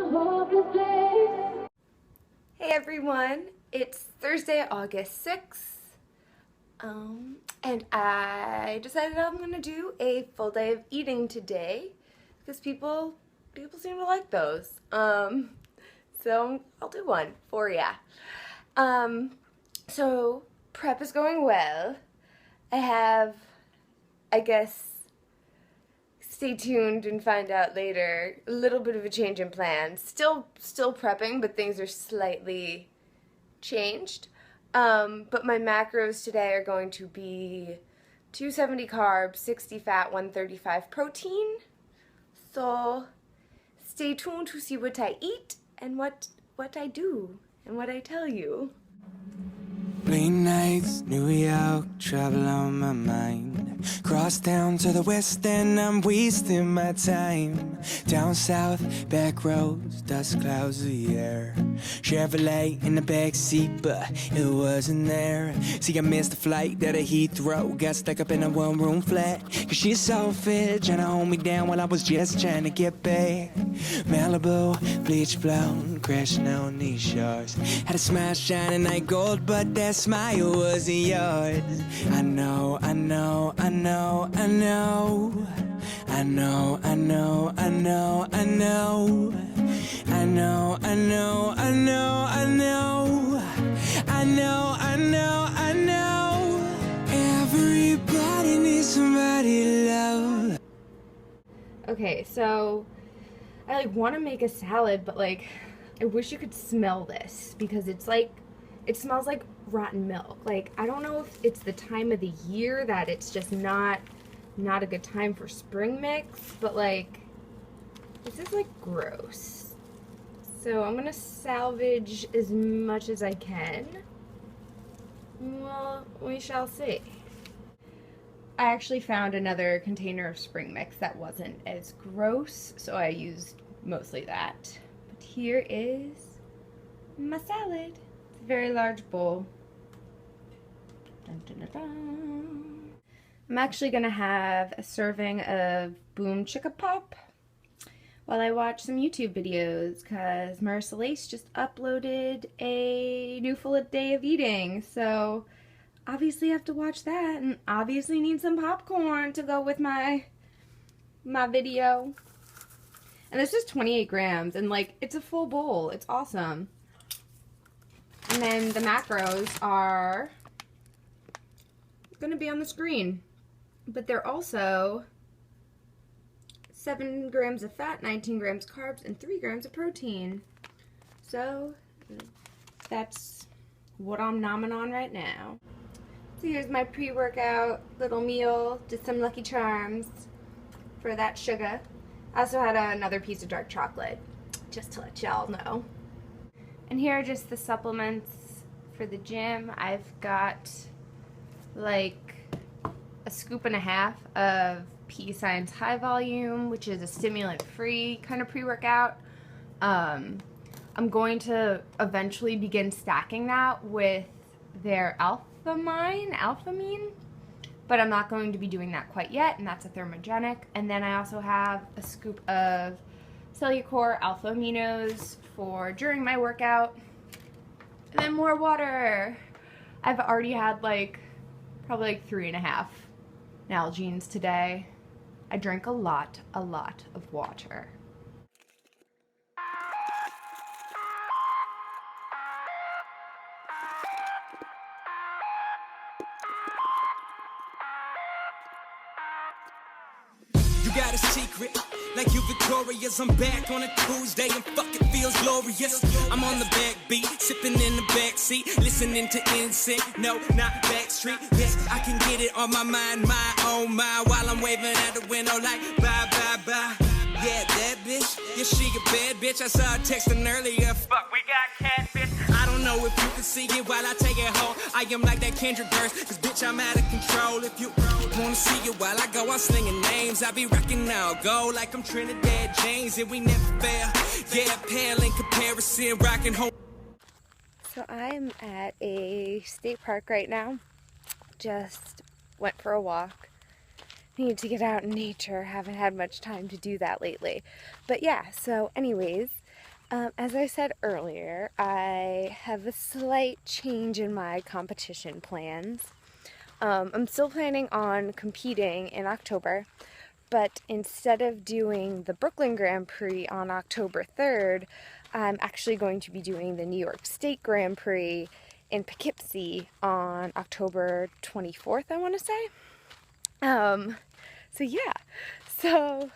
Hey everyone, it's Thursday, August 6th, and I decided I'm gonna do a full day of eating today because people seem to like those. So I'll do one for ya. So prep is going well. I have, I guess, stay tuned and find out later, a little bit of a change in plans. Still prepping, but things are slightly changed. But my macros today are going to be 270 carbs, 60 fat, 135 protein. So stay tuned to see what I eat and what I do and what I tell you. Late nights, New York, travel on my mind. Cross down to the west end, I'm wasting my time. Down south, back roads, dust clouds the air. Chevrolet in the backseat, but it wasn't there. See, I missed the flight that at Heathrow. Got stuck up in a one-room flat. Cause she's selfish, trying to hold me down while I was just trying to get back. Malibu, bleach blonde, crashing on these shores. Had a smile shining like gold, but that smile wasn't yours. I know, I know, I know, I know. I know, I know, I know, I know. I know, I know, I know, I know. I know, I know, I know. Everybody needs somebody to love. Okay, so I want to make a salad, but I wish you could smell this because it smells like rotten milk. I don't know if it's the time of the year that it's just not a good time for spring mix, but this is gross. So I'm gonna salvage as much as I can. Well, we shall see. I actually found another container of spring mix that wasn't as gross, so I used mostly that. But here is my salad. It's a very large bowl. Dun, dun, dun, dun. I'm actually gonna have a serving of Boom Chicka Pop while I watch some YouTube videos because Marissa Lace just uploaded a new full day of eating, so obviously I have to watch that and obviously need some popcorn to go with my video. And this is 28 grams and it's a full bowl. It's awesome. And then the macros are going to be on the screen, but they're also 7 grams of fat, 19 grams carbs, and 3 grams of protein. So that's what I'm nomming on right now. So here's my pre-workout little meal, just some Lucky Charms for that sugar. I also had another piece of dark chocolate, just to let y'all know. And here are just the supplements for the gym. I've got a scoop and a half of P Science High Volume, which is a stimulant-free kind of pre-workout. I'm going to eventually begin stacking that with their alphamine, but I'm not going to be doing that quite yet, and that's a thermogenic. And then I also have a scoop of Cellucor alpha aminos for during my workout, and then more water. I've already had probably 3.5 Nalgene's today. I drank a lot of water. You got a secret, like you victorious. I'm back on a Tuesday and fuck it feels glorious. I'm on the backbeat, sipping in the backseat, listening to NSYNC. No, not Backstreet. Yes, I can get it on my mind, my own mind, while I'm waving out the window like bye, bye, bye. Yeah, that bitch, yeah, she a bad bitch. I saw her texting earlier. Fuck, we got catfish. I don't know if you can see it while I take it home. I am like that Kendrick verse, cause bitch, I'm out of control. If you wanna see it while I go, I'm slinging names. I be rocking now, go like I'm Trinidad James, and we never fail. Yeah, pale in comparison, rocking home. So I'm at a state park right now. Just went for a walk. Need to get out in nature. Haven't had much time to do that lately. But yeah, so anyways, As I said earlier, I have a slight change in my competition plans. I'm still planning on competing in October, but instead of doing the Brooklyn Grand Prix on October 3rd, I'm actually going to be doing the New York State Grand Prix in Poughkeepsie on October 24th, I want to say. So yeah, so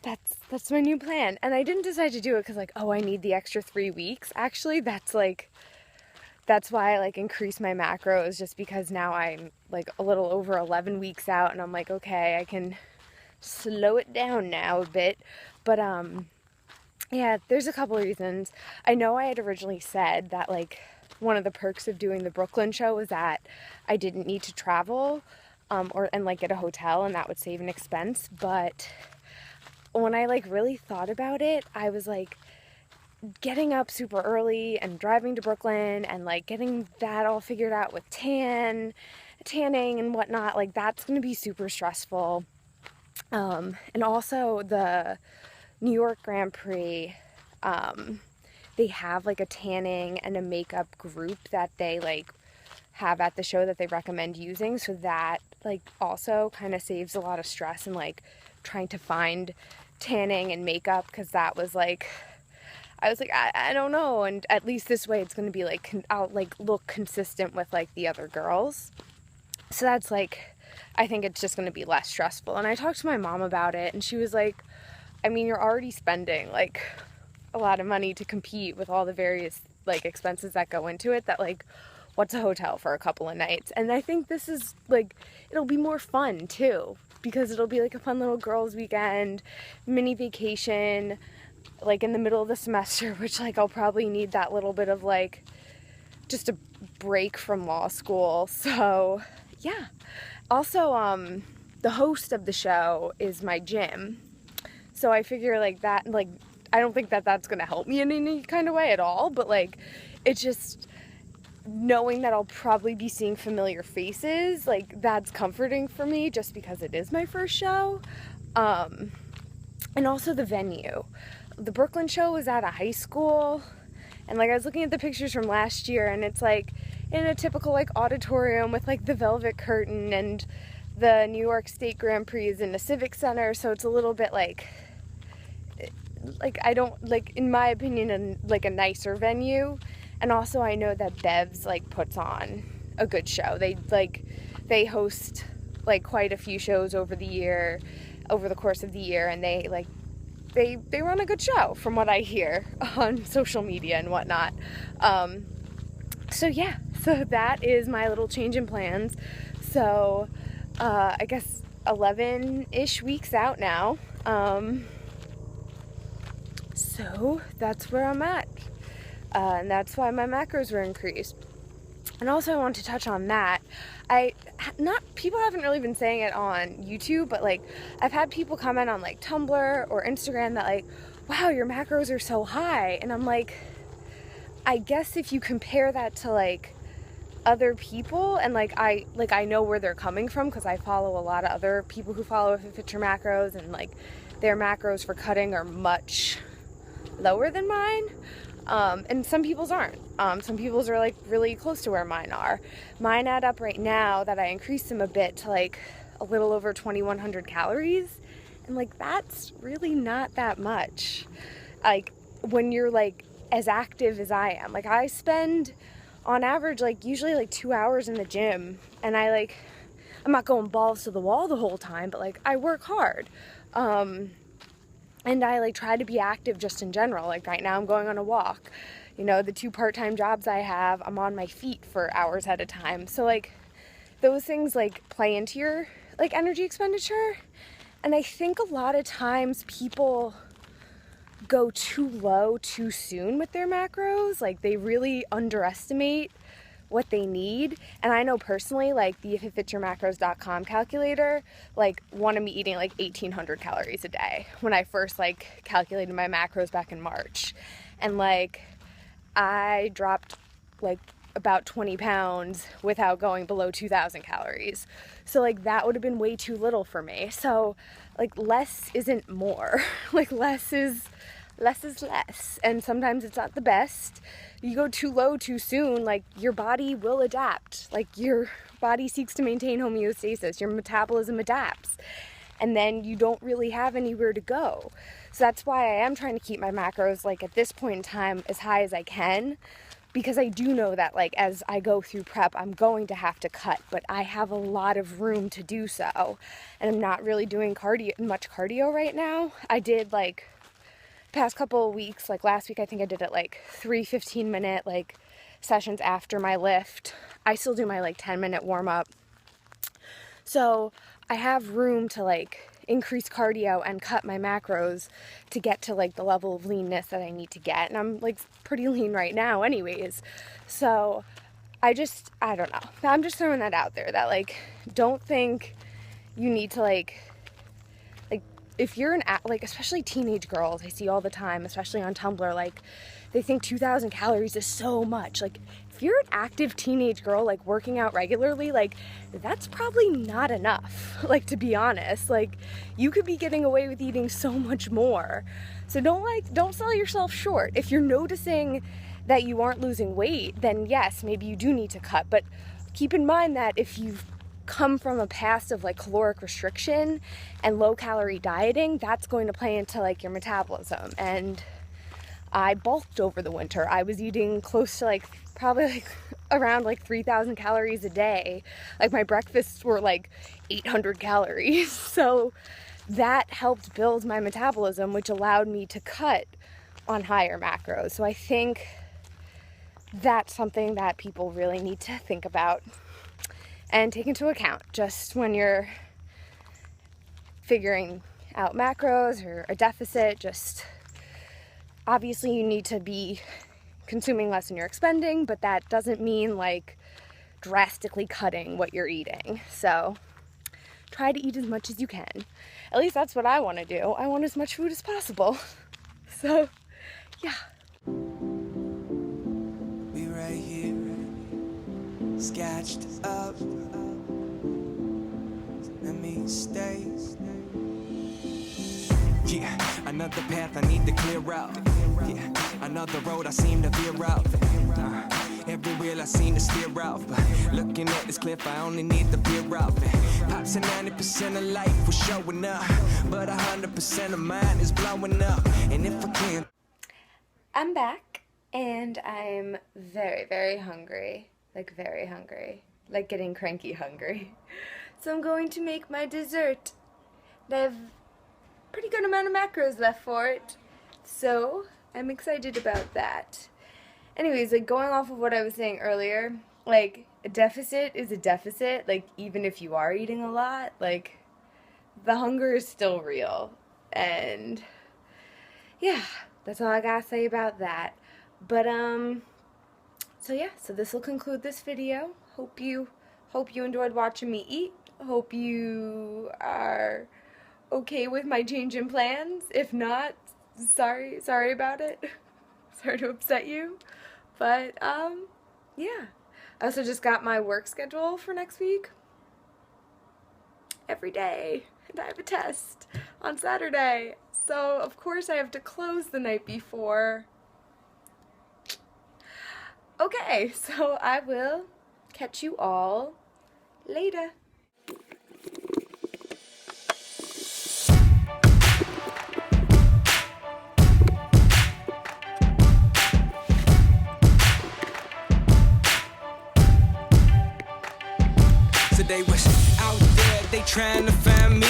that's my new plan. And I didn't decide to do it because like, oh, I need the extra 3 weeks. Actually, that's why I like increased my macros, just because now I'm like a little over 11 weeks out and I'm like, okay, I can slow it down now a bit. But yeah, there's a couple of reasons. I know I had originally said that like one of the perks of doing the Brooklyn show was that I didn't need to travel and like get a hotel, and that would save an expense. But when I like really thought about it, I was like, getting up super early and driving to Brooklyn and like getting that all figured out with tanning and whatnot, like that's gonna be super stressful. And also the New York Grand Prix, they have like a tanning and a makeup group that they like have at the show that they recommend using, so that like also kind of saves a lot of stress and like trying to find tanning and makeup, because that was like, I was like, I don't know, and at least this way it's going to be like, I'll like look consistent with like the other girls. So that's like, I think it's just going to be less stressful. And I talked to my mom about it, and she was like, I mean, you're already spending like a lot of money to compete with all the various like expenses that go into it, that like, what's a hotel for a couple of nights? And I think this is like, it'll be more fun too, because it'll be like a fun little girls weekend, mini vacation, like in the middle of the semester, which like I'll probably need that little bit of like just a break from law school. So yeah. Also, the host of the show is my gym, so I figure like that, like I don't think that that's gonna help me in any kind of way at all, but like it's just knowing that I'll probably be seeing familiar faces, like that's comforting for me, just because it is my first show. And also the venue. The Brooklyn show was at a high school, and like I was looking at the pictures from last year, and it's like in a typical like auditorium with like the velvet curtain, and the New York State Grand Prix is in the Civic Center, so it's a little bit like I don't like, in my opinion, like a nicer venue. And also I know that Bev's like puts on a good show. They host like quite a few shows over the course of the year, and they run a good show from what I hear on social media and whatnot. So yeah, so that is my little change in plans. So I guess 11-ish weeks out now. So that's where I'm at. And that's why my macros were increased. And also I want to touch on that. People haven't really been saying it on YouTube, but like I've had people comment on like Tumblr or Instagram that like, wow, your macros are so high. And I'm like, I guess if you compare that to like other people, and like I know where they're coming from, because I follow a lot of other people who follow FDOE macros, and like their macros for cutting are much lower than mine. And some people's aren't. Some people's are like really close to where mine are. Mine add up right now, that I increased them a bit, to like a little over 2,100 calories. And like, that's really not that much. Like when you're like as active as I am, like I spend on average, like usually like 2 hours in the gym, and I'm not going balls to the wall the whole time, but like I work hard. And I like try to be active just in general. Like right now I'm going on a walk. You know, the 2 part-time jobs I have, I'm on my feet for hours at a time. So like those things like play into your like energy expenditure. And I think a lot of times people go too low too soon with their macros. Like they really underestimate what they need. And I know personally, like the IIFYM calculator, like wanted me eating like 1,800 calories a day when I first like calculated my macros back in March. And like I dropped like about 20 pounds without going below 2,000 calories. So like that would have been way too little for me. So like less isn't more. Like less is less. And sometimes it's not the best. You go too low too soon, like your body will adapt. Like your body seeks to maintain homeostasis. Your metabolism adapts. And then you don't really have anywhere to go. So that's why I am trying to keep my macros, like at this point in time, as high as I can, because I do know that like as I go through prep, I'm going to have to cut, but I have a lot of room to do so. And I'm not really doing much cardio right now. I did like past couple of weeks, like last week, I think I did it like 3 15-minute like sessions after my lift. I still do my like 10-minute warm up. So I have room to like increase cardio and cut my macros to get to like the level of leanness that I need to get. And I'm like pretty lean right now anyways. So I don't know. I'm just throwing that out there, that like, don't think you need to like if you're like, especially teenage girls, I see all the time, especially on Tumblr, like they think 2,000 calories is so much. Like if you're an active teenage girl, like working out regularly, like that's probably not enough. Like, to be honest, like you could be getting away with eating so much more. So don't sell yourself short. If you're noticing that you aren't losing weight, then yes, maybe you do need to cut. But keep in mind that if you've come from a past of like caloric restriction and low calorie dieting, that's going to play into like your metabolism. And I bulked over the winter. I was eating close to like probably like around like 3,000 calories a day. Like my breakfasts were like 800 calories. So that helped build my metabolism, which allowed me to cut on higher macros. So I think that's something that people really need to think about and take into account just when you're figuring out macros or a deficit. Just obviously you need to be consuming less than you're expending, but that doesn't mean like drastically cutting what you're eating. So try to eat as much as you can. At least that's what I want to do. I want as much food as possible. So yeah. Be right here, sketched up. Let me stay. Yeah, another path I need to clear out. Yeah, another road I seem to veer out. Every wheel I seem to steer out. But looking at this cliff, I only need the veer out. Pops and 90% of life was showing up, but 100% of mine is blowing up. And if I can, I'm back and I'm very, very hungry. Like very hungry. Like getting cranky hungry. So I'm going to make my dessert. I have a pretty good amount of macros left for it. So I'm excited about that. Anyways, like going off of what I was saying earlier, like a deficit is a deficit. Like even if you are eating a lot, like the hunger is still real. And yeah, that's all I gotta say about that. But so yeah, so this will conclude this video. Hope you enjoyed watching me eat. Hope you are okay with my change in plans. If not, sorry about it. Sorry to upset you. But yeah. I also just got my work schedule for next week. Every day. And I have a test on Saturday. So of course I have to close the night before. Okay, so I will catch you all later. so they was out there, they trying to find me.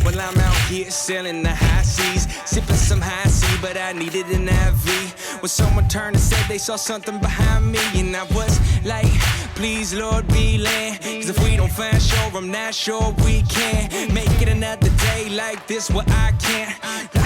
Well, I'm out here sailing the high seas, sipping some high C, but I needed an IV. When someone turned and said they saw something behind me, and I was like, please, Lord, be land. Cause if we don't find shore, I'm not sure we can make it another day like this where I can't.